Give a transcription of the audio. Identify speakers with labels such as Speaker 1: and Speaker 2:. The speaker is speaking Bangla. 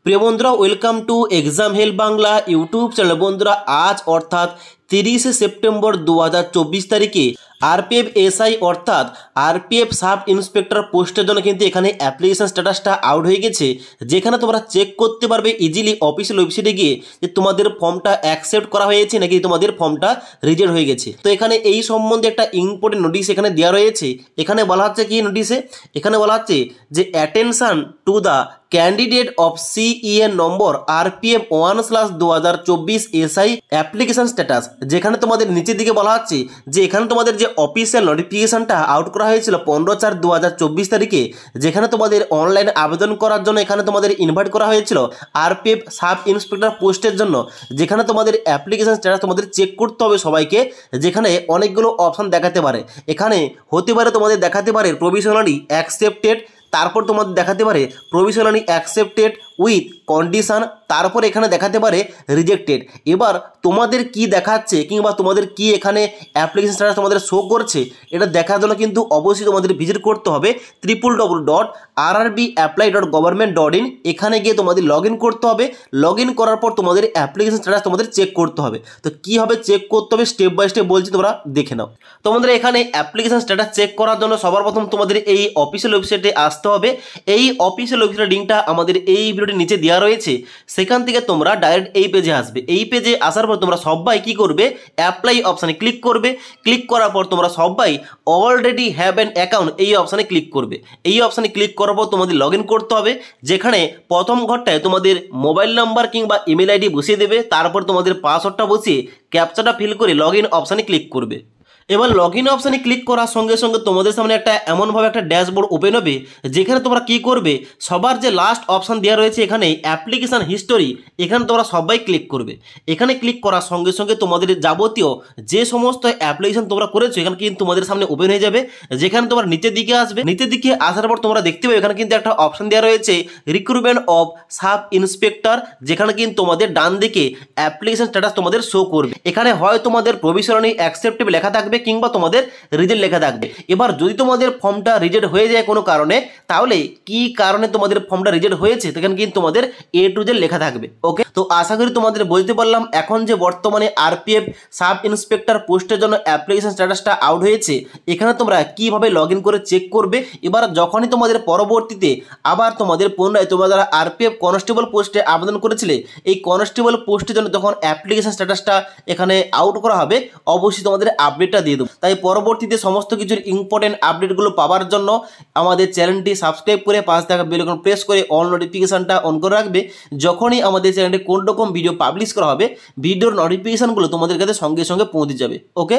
Speaker 1: প্রিয় বন্ধুরা, welcome to exam help Bangla YouTube channel. বন্ধুরা, আজ অর্থাৎ 30 সেপ্টেম্বর 2024 তারিখে আরপিএফ এসআই অর্থাৎ আরপিএফ সাব ইন্সপেক্টর পোস্টের জন্য কিন্তু এখানে অ্যাপ্লিকেশন স্ট্যাটাসটা আউট হয়ে গেছে, যেখানে তোমরা চেক করতে পারবে ইজিলি অফিসিয়াল ওয়েবসাইটে গিয়ে যে তোমাদের ফর্মটা অ্যাকসেপ্ট করা হয়েছে নাকি তোমাদের ফর্মটা রিজেক্ট হয়ে গেছে। তো এখানে এই সম্বন্ধে একটা ইম্পর্টেন্ট নোটিশ এখানে দেওয়া রয়েছে। এখানে বলা হচ্ছে কি নোটিশে, এখানে বলা হচ্ছে যে attention to the candidate of CEN number RPF 1/2024 SI application status, যেখানে তোমাদের নিচের দিকে বলা হচ্ছে যে এখানে তোমাদের যে অফিসিয়াল নোটিফিকেশনটা আউট করা হয়েছিল 15/4/2024 তারিখে, যেখানে তোমাদের অনলাইন আবেদন করার জন্য এখানে তোমাদের ইনভাইট করা হয়েছিল আরপিএফ সাব ইন্সপেক্টর পোস্টের জন্য, যেখানে তোমাদের অ্যাপ্লিকেশন স্ট্যাটাস তোমাদের চেক করতে হবে সবাইকে, যেখানে অনেকগুলো অপশন দেখাতে পারে। এখানে হতে পারে তোমাদের দেখাতে পারে প্রভিশনালি অ্যাকসেপ্টেড, তারপর তোমাদের দেখাতে পারে প্রভিশনালি অ্যাকসেপ্টেড উইথ কন্ডিশন, তারপর এখানে দেখাতে পারে রিজেক্টেড। এবার তোমাদের কি দেখাচ্ছে কিংবা তোমাদের কি এখানে অ্যাপ্লিকেশন স্ট্যাটাস তোমাদের শো করছে, এটা দেখার জন্য কিন্তু অবশ্যই তোমাদের ভিজিট করতে হবে www.rrbapply.government.in। এখানে গিয়ে তোমাদের লগ ইন করতে হবে। লগ ইন করার পর তোমাদের অ্যাপ্লিকেশন স্ট্যাটাস তোমাদের চেক করতে হবে। তো কীভাবে চেক করতে হবে স্টেপ বাই স্টেপ বলছি, তোমরা দেখে নাও। তোমাদের এখানে অ্যাপ্লিকেশন স্ট্যাটাস চেক করার জন্য সবার প্রথম তোমাদের এই অফিসিয়াল ওয়েবসাইটে আসতে হবে। এই অফিসিয়াল ওয়েবসাইটের লিঙ্কটা আমাদের এই ভিডিওটির নিচে দেওয়া রয়েছে। সেখান থেকে তোমরা ডাইরেক্ট এই পেজে আসবে। এই পেজে আসার পর তোমরা সবাই কি করবে, অ্যাপ্লাই অপশানে ক্লিক করবে। ক্লিক করার পর তোমরা সবাই অলরেডি হ্যাভ অ্যান অ্যাকাউন্ট এই অপশানে ক্লিক করবে। এই অপশানে ক্লিক করার পর তোমাদের লগ ইন করতে হবে, যেখানে প্রথম ঘরটায় তোমাদের মোবাইল নাম্বার কিংবা ইমেল আইডি বসিয়ে দেবে। তারপর তোমাদের পাসওয়ার্ডটা বসিয়ে ক্যাপচাটা ফিল করে লগ ইন অপশানে ক্লিক করবে। এবার লগ ইন অপশানে ক্লিক করার সঙ্গে সঙ্গে তোমাদের সামনে একটা এমনভাবে একটা ড্যাশবোর্ড ওপেন হবে, যেখানে তোমরা কি করবে, সবার যে লাস্ট অপশান দেওয়া রয়েছে এখানে অ্যাপ্লিকেশান হিস্টোরি, এখানে তোমরা সবাই ক্লিক করবে। এখানে ক্লিক করার সঙ্গে সঙ্গে তোমাদের যাবতীয় যে সমস্ত অ্যাপ্লিকেশান তোমরা করেছো এখানে কিন্তু তোমাদের সামনে ওপেন হয়ে যাবে, যেখানে তোমরা নিচের দিকে আসবে। নিচের দিকে আসার পর তোমরা দেখতে পাবে এখানে কিন্তু একটা অপশান দেওয়া রয়েছে রিক্রুটমেন্ট অফ সাব ইন্সপেক্টর, যেখানে কিন্তু তোমাদের ডান দিকে অ্যাপ্লিকেশান স্ট্যাটাস তোমাদের শো করবে। এখানে হয় তোমাদের প্রভিশনালি অ্যাকসেপ্টেড লেখা থাকবে কিংবা তোমাদের রিজেক্ট লেখা থাকবে। এবার যদি তোমাদের ফর্মটা রিজেক্ট হয়ে যায় কোনো কারণে, তাহলে কি কারণে তোমাদের ফর্মটা রিজেক্ট হয়েছে সেখানে কিন্তু তোমাদের A to Z লেখা থাকবে। ওকে, তো আশা করি তোমাদের বলতে পারলাম এখন যে বর্তমানে আরপিএফ সাব ইন্সপেক্টর পোস্টের জন্য অ্যাপ্লিকেশন স্ট্যাটাসটা আউট হয়েছে, এখানে তোমরা কিভাবে লগ ইন করে চেক করবে। এবার যখনই তোমাদের পরবর্তীতে আবার তোমাদের পুনরায় তোমরা যারা আরপিএফ কনস্টেবল পোস্টে আবেদন করেছিলে, এই কনস্টেবল পোস্টের জন্য যখন অ্যাপ্লিকেশন স্ট্যাটাসটা এখানে আউট করা হবে, অবশ্যই তোমাদের আপডেটটা দিয়ে দেবো। তাই পরবর্তীতে সমস্ত কিছুর ইম্পর্টেন্ট আপডেটগুলো পাওয়ার জন্য আমাদের চ্যানেলটি সাবস্ক্রাইব করে পাশে থাকা বেল আইকন প্রেস করে অল নোটিফিকেশনটা অন করে রাখবে। যখনই আমাদের চ্যানেলে কোন রকম ভিডিও পাবলিশ করা হবে, ভিডিওর নোটিফিকেশনগুলো তোমাদের কাছে সঙ্গে সঙ্গে পৌঁছে যাবে। ওকে।